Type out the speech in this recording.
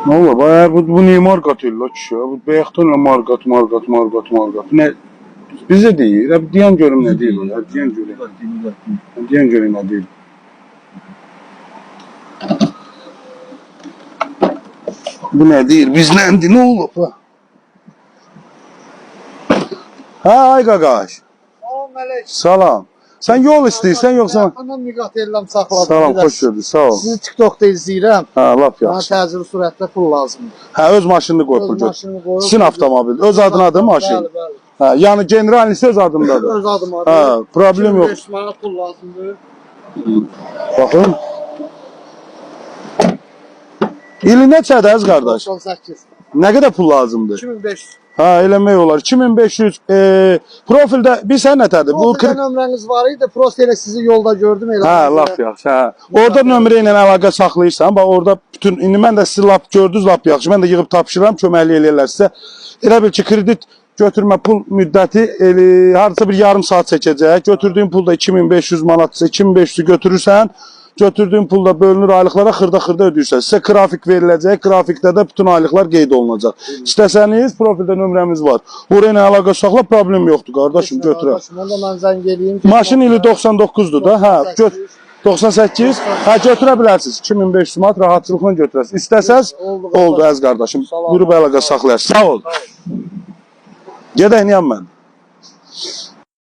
Ne olur? Bu niye markat öyle kişi? Bu beyaktanla markat. Ne? Bize değil. Diyen görüm ne değil. Diyen görüm. Diyen görüm ne değil. Bu ne değil? Biz ne olur? Ha ay qaqaş. Salam əleykum. Salam. Sen yol istəyirsən yoxsa? Yaxından miqat edirəm saxladım. Salam, xoş gördük. Sağ ol. Sizi TikTokda izləyirəm. Ha, lap Bana yaxşı. təcili surətdə pul lazımdır. Ha, öz maşınını qoy Öz pul götür. maşınını qoyub. Sin avtomobil. Öz adınadır maşın. Bəli, bəli. Ha, yani generalisi öz adındadır. Öz adım adı. Ha, problem yok. 5 manat pul lazımdır. Bakın. İli neçədir əziz qardaş? 98. Nə qədər pul lazımdır? 2500. Ha, eləmək olar. 2500 profildə bir sən nətədir? Bu Profildə nömrəniz var idi. Prosta elə sizi yolda gördüm elə. Ha, lap yaxşı. Ha. Orada nömrə ilə əlaqə saxlayırsan, bax orada bütün indi mən də sizi lap gördünüz lap yaxşı. Mən də yığıb tapşırıram, köməklik eləyirlər sizə. Elə bil ki, kredit götürmə pul müddəti hardasa bir yarım saat çəkəcək. Götürdüyün pulda 2500 manatsa 2500'ü götürürsən, götürdüyün pulda bölünür aylıqlara, xırda ödəyirsən. Sizə qrafik veriləcək, qrafikdə də bütün aylıqlar qeyd olunacaq. İstəsəniz profildə nömrəmiz var. Oraya əlaqə saxla, problem yoxdur qardaşım, götürər. Onda mən zəng eləyim. Maşın ili 99'dur da, hə, 98, hə, götürə bilərsiniz. 2500 manat rahatçılıqla götürəsiniz. İstəsəz, oldu əziz qardaşım. Buyurub əlaqə saxlayar. Sağ ol. Gedək, niyəm mən?